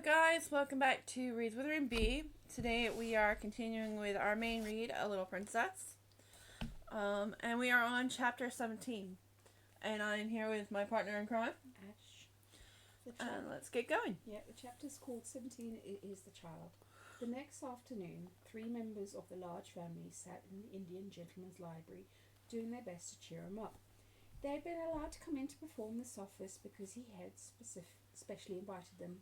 guys, welcome back to Reads with Room B. Today we are continuing with our main read, A Little Princess. And we are on chapter 17. And I'm here with my partner in crime, Ash. And let's get going. Yeah, the chapter's called 17 is the Child. The next afternoon, 3 members of the large family sat in the Indian gentleman's library, doing their best to cheer him up. They had been allowed to come in to perform this office because he had specially invited them.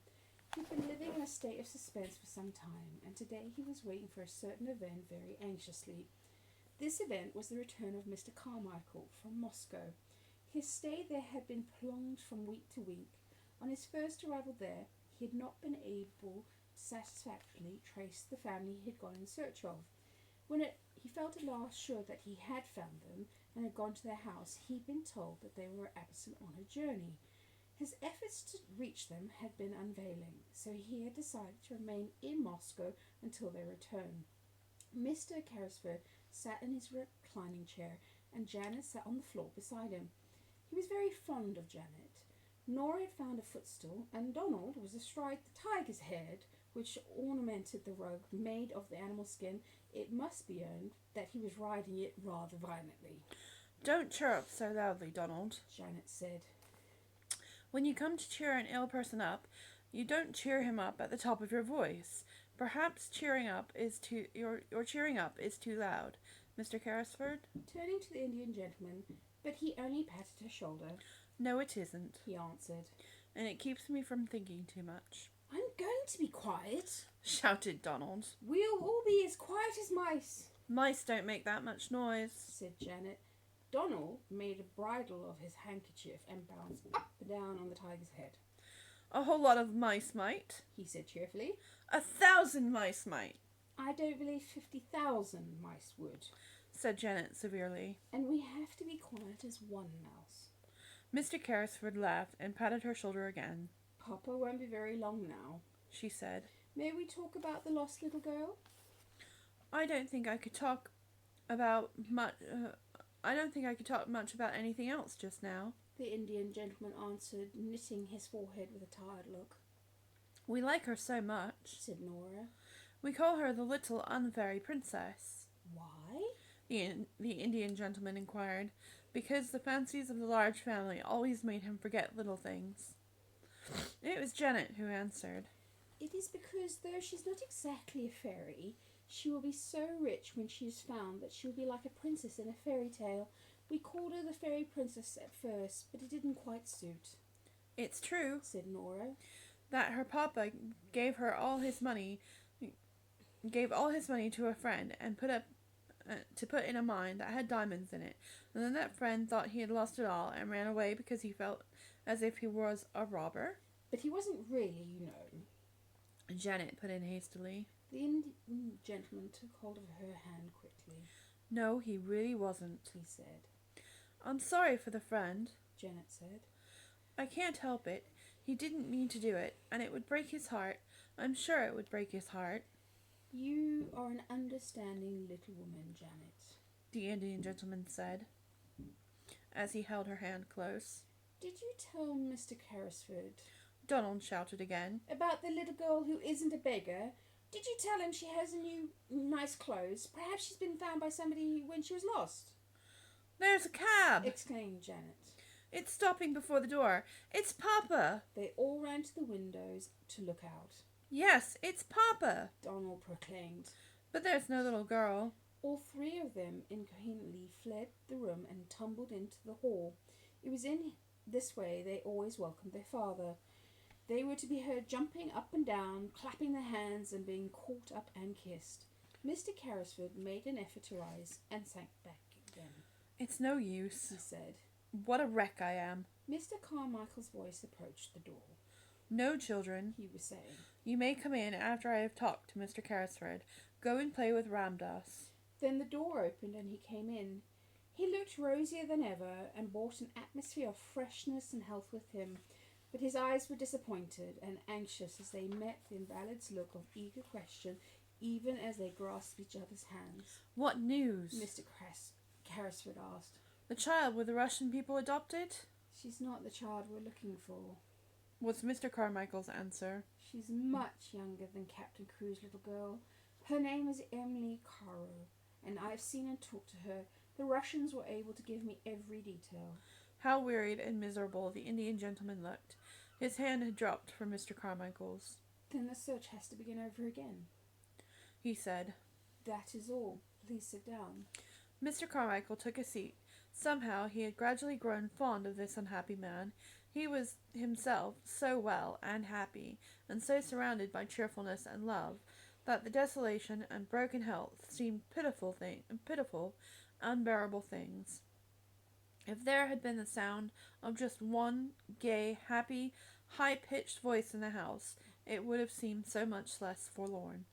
He'd been living in a state of suspense for some time, and today he was waiting for a certain event very anxiously. This event was the return of Mr. Carmichael from Moscow. His stay there had been prolonged from week to week. On his first arrival there, he had not been able to satisfactorily trace the family he had gone in search of. He felt at last sure that he had found them and had gone to their house, he'd been told that they were absent on a journey. His efforts to reach them had been unavailing, so he had decided to remain in Moscow until their return. Mr. Carrisford sat in his reclining chair, and Janet sat on the floor beside him. He was very fond of Janet. Nora had found a footstool, and Donald was astride the tiger's head, which ornamented the rug made of the animal skin. It must be owned that he was riding it rather violently. Don't chirrup so loudly, Donald, Janet said. When you come to cheer an ill person up, you don't cheer him up at the top of your voice. Perhaps your cheering up is too loud, Mr. Carrisford. Turning to the Indian gentleman, but he only patted her shoulder. No, it isn't, he answered. And it keeps me from thinking too much. I'm going to be quiet, shouted Donald. We'll all be as quiet as mice. Mice don't make that much noise, said Janet. Donald made a bridle of his handkerchief and bounced up and down on the tiger's head. A whole lot of mice might, he said cheerfully. 1,000 mice might. I don't believe 50,000 mice would, said Janet severely. And we have to be quiet as one mouse. Mr. Carrisford laughed and patted her shoulder again. Papa won't be very long now, she said. May we talk about the lost little girl? I don't think I could talk much about anything else just now, the Indian gentleman answered, knitting his forehead with a tired look. We like her so much, said Nora. We call her the little unfairy princess. Why? The Indian gentleman inquired. Because the fancies of the large family always made him forget little things. It was Janet who answered. It is because, though she's not exactly a fairy, she will be so rich when she is found that she will be like a princess in a fairy tale. We called her the fairy princess at first, but it didn't quite suit. It's true, said Nora, that her papa gave all his money to a friend and to put in a mine that had diamonds in it. And then that friend thought he had lost it all and ran away because he felt as if he was a robber. But he wasn't really, you know, Janet put in hastily. The Indian gentleman took hold of her hand quickly. No, he really wasn't, he said. I'm sorry for the friend, Janet said. I can't help it. He didn't mean to do it, and it would break his heart. I'm sure it would break his heart. You are an understanding little woman, Janet, the Indian gentleman said, as he held her hand close. Did you tell Mr. Carrisford, Donald shouted again, about the little girl who isn't a beggar? Did you tell him she has nice clothes? Perhaps she's been found by somebody when she was lost. There's a cab, exclaimed Janet. It's stopping before the door. It's Papa. They all ran to the windows to look out. Yes, it's Papa, Donald proclaimed. But there's no little girl. All 3 of them incoherently fled the room and tumbled into the hall. It was in this way they always welcomed their father. They were to be heard jumping up and down, clapping their hands, and being caught up and kissed. Mr. Carrisford made an effort to rise and sank back again. It's no use, he said. What a wreck I am. Mr. Carmichael's voice approached the door. No, children, he was saying. You may come in after I have talked to Mr. Carrisford. Go and play with Ramdas. Then the door opened and he came in. He looked rosier than ever and brought an atmosphere of freshness and health with him. But his eyes were disappointed and anxious as they met the invalid's look of eager question, even as they grasped each other's hands. What news? Mr. Carrisford asked. The child were the Russian people adopted? She's not the child we're looking for. was Mr. Carmichael's answer. She's much younger than Captain Crew's little girl. Her name is Emily Caro, and I've seen and talked to her. The Russians were able to give me every detail. How wearied and miserable the Indian gentleman looked. His hand had dropped from Mr. Carmichael's. Then the search has to begin over again. He said. That is all. Please sit down. Mr. Carmichael took a seat. Somehow he had gradually grown fond of this unhappy man. He was himself so well and happy, and so surrounded by cheerfulness and love, that the desolation and broken health seemed pitiful, unbearable things. If there had been the sound of just one gay, happy, high-pitched voice in the house, it would have seemed so much less forlorn.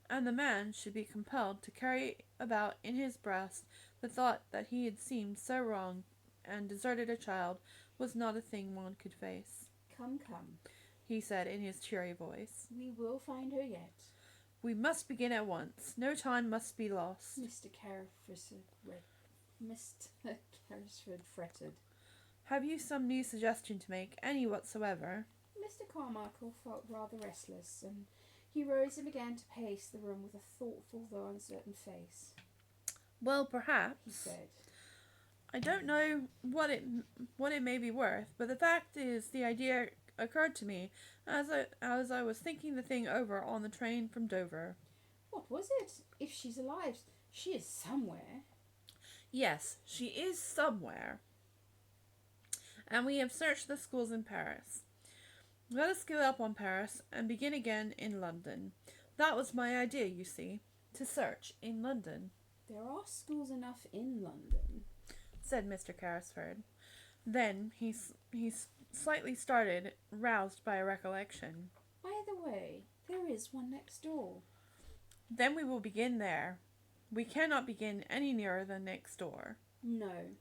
And the man should be compelled to carry about in his breast the thought that he had seemed so wrong and deserted a child was not a thing one could face. Come, he said in his cheery voice. We will find her yet. We must begin at once. No time must be lost. Mr. Carrisford fretted. Have you some new suggestion to make, any whatsoever? Mr. Carmichael felt rather restless, and he rose and began to pace the room with a thoughtful though uncertain face. Well, perhaps, he said. I don't know what it may be worth, but the fact is the idea occurred to me as I was thinking the thing over on the train from Dover. What was it? If she's alive, she is somewhere. Yes, she is somewhere. And we have searched the schools in Paris. Let us give up on Paris and begin again in London. That was my idea, you see, to search in London. There are schools enough in London, said Mr. Carrisford. Then he slightly started, roused by a recollection. By the way, there is one next door. Then we will begin there. We cannot begin any nearer than next door. No,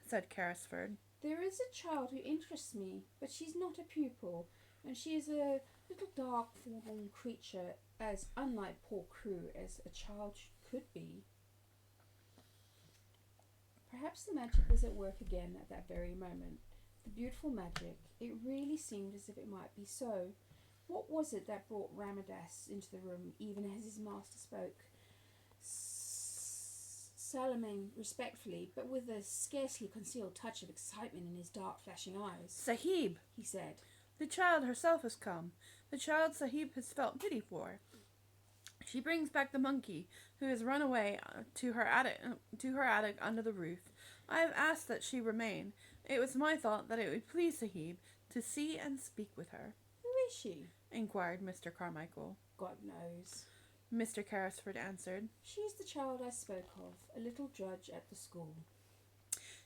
said Carrisford. There is a child who interests me, but she's not a pupil, and she is a little dark, forlorn creature, as unlike poor Crewe as a child could be. Perhaps the magic was at work again at that very moment. The beautiful magic. It really seemed as if it might be so. What was it that brought Ramadas into the room, even as his master spoke? Salaman respectfully, but with a scarcely concealed touch of excitement in his dark, flashing eyes. Sahib, he said. The child herself has come. The child Sahib has felt pity for. She brings back the monkey, who has run away to her attic under the roof. I have asked that she remain. It was my thought that it would please Sahib to see and speak with her. Who is she? Inquired Mr. Carmichael. God knows, Mr. Carrisford answered. She is the child I spoke of, a little drudge at the school.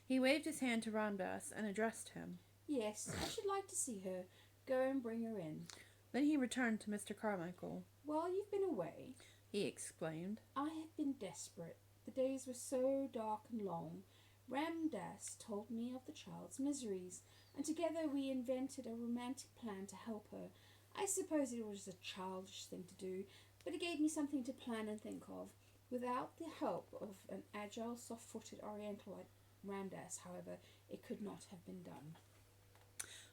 He waved his hand to Ramdas and addressed him. Yes, I should like to see her. Go and bring her in. Then he returned to Mr. Carmichael. While you've been away, he exclaimed, I have been desperate. The days were so dark and long. Ramdas told me of the child's miseries, and together we invented a romantic plan to help her. I suppose it was a childish thing to do, but it gave me something to plan and think of. Without the help of an agile, soft-footed Oriental like Ramdas, however, it could not have been done.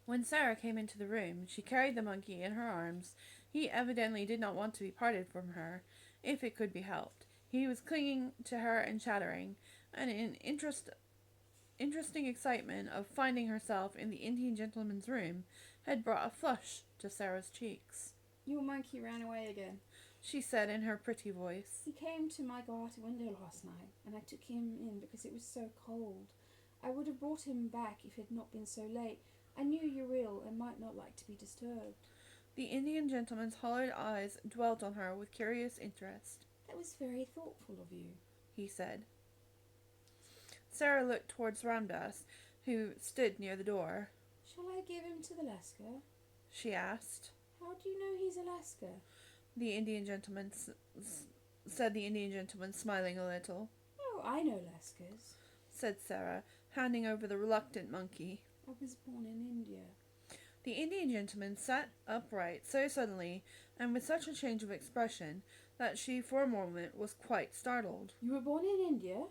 When Sarah came into the room, she carried the monkey in her arms. He evidently did not want to be parted from her, if it could be helped. He was clinging to her and chattering, and in interesting excitement of finding herself in the Indian gentleman's room had brought a flush to Sarah's cheeks. Your monkey ran away again, she said in her pretty voice. He came to my garden window last night, and I took him in because it was so cold. I would have brought him back if it had not been so late. I knew you were ill and might not like to be disturbed. The Indian gentleman's hollowed eyes dwelt on her with curious interest. That was very thoughtful of you, he said. Sarah looked towards Ramdas, who stood near the door. Shall I give him to the Lascar? She asked. How do you know he's a Lascar? The Indian gentleman said the Indian gentleman, smiling a little. Oh, I know Lascars, said Sarah, handing over the reluctant monkey. I was born in India. The Indian gentleman sat upright so suddenly and with such a change of expression that she for a moment was quite startled. You were born in India?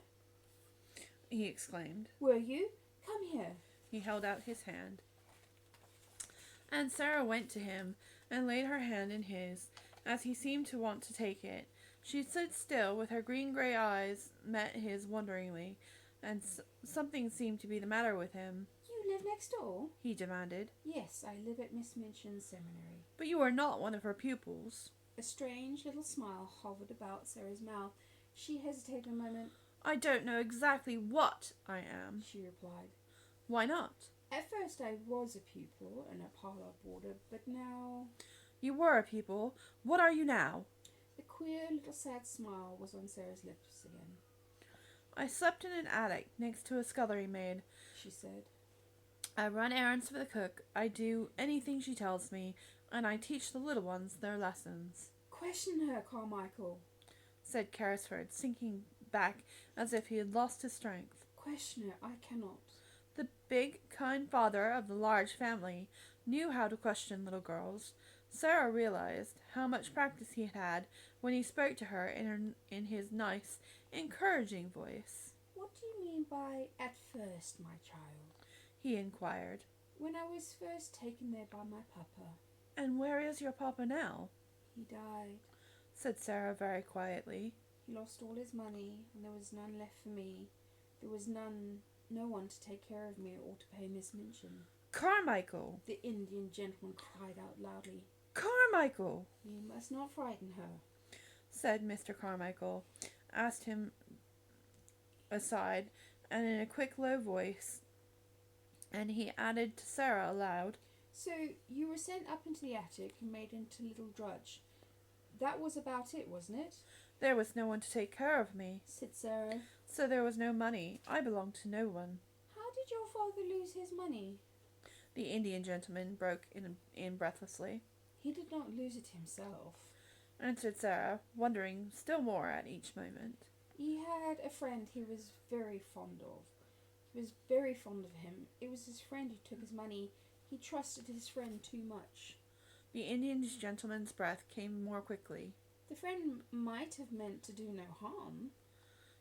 He exclaimed. Were you? Come here. He held out his hand. And Sarah went to him and laid her hand in his, as he seemed to want to take it. She stood still, with her green-gray eyes met his wonderingly, and something seemed to be the matter with him. You live next door? He demanded. Yes, I live at Miss Minchin's seminary. But you are not one of her pupils. A strange little smile hovered about Sarah's mouth. She hesitated a moment. I don't know exactly what I am, she replied. Why not? At first I was a pupil and a parlour boarder, but now... You were a pupil. What are you now? The queer little sad smile was on Sarah's lips again. I slept in an attic next to a scullery maid, she said. I run errands for the cook, I do anything she tells me, and I teach the little ones their lessons. Question her, Carmichael, said Carrisford, sinking back as if he had lost his strength. Question her, I cannot. The big, kind father of the large family knew how to question little girls. Sarah realized how much practice he had had when he spoke to her in his nice, encouraging voice. What do you mean by at first, my child? He inquired. When I was first taken there by my papa. And where is your papa now? He died, said Sarah very quietly. He lost all his money, and there was none left for me. There was no one to take care of me or to pay Miss Minchin. Carmichael! The Indian gentleman cried out loudly. Carmichael! You must not frighten her, said Mr. Carmichael, asked him aside, and in a quick, low voice, and he added to Sarah aloud, So you were sent up into the attic and made into a little drudge. That was about it, wasn't it? There was no one to take care of me, said Sarah. So there was no money. I belonged to no one. How did your father lose his money? The Indian gentleman broke in breathlessly. He did not lose it himself, answered Sarah, wondering still more at each moment. He had a friend he was very fond of. He was very fond of him. It was his friend who took his money. He trusted his friend too much. The Indian gentleman's breath came more quickly. The friend might have meant to do no harm,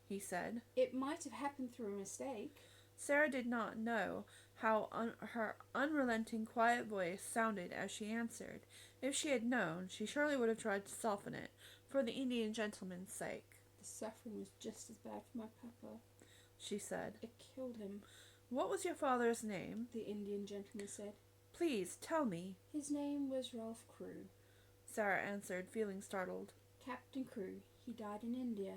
he said. It might have happened through a mistake. Sarah did not know how her unrelenting, quiet voice sounded as she answered. If she had known, she surely would have tried to soften it, for the Indian gentleman's sake. The suffering was just as bad for my papa, she said. It killed him. What was your father's name? The Indian gentleman said. Please, tell me. His name was Ralph Crewe, Sarah answered, feeling startled. Captain Crewe. He died in India.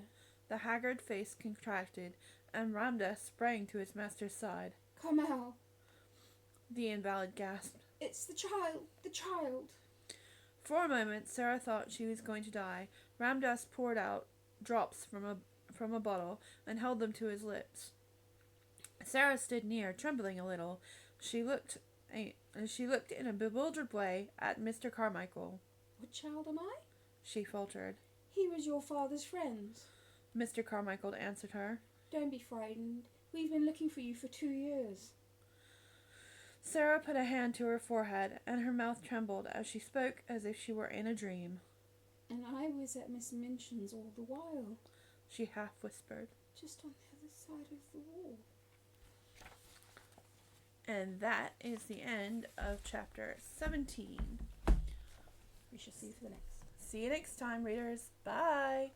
The haggard face contracted, and Ramdas sprang to his master's side. Kamal, the invalid gasped. It's the child, the child. For a moment, Sarah thought she was going to die. Ramdas poured out drops from a bottle and held them to his lips. Sarah stood near, trembling a little. She looked in a bewildered way at Mr. Carmichael. What child am I? She faltered. He was your father's friend, Mr. Carmichael answered her. Don't be frightened. We've been looking for you for 2 years. Sarah put a hand to her forehead, and her mouth trembled as she spoke as if she were in a dream. And I was at Miss Minchin's all the while, she half whispered. Just on the other side of the wall. And that is the end of chapter 17. We shall see you for the next. See you next time, readers. Bye.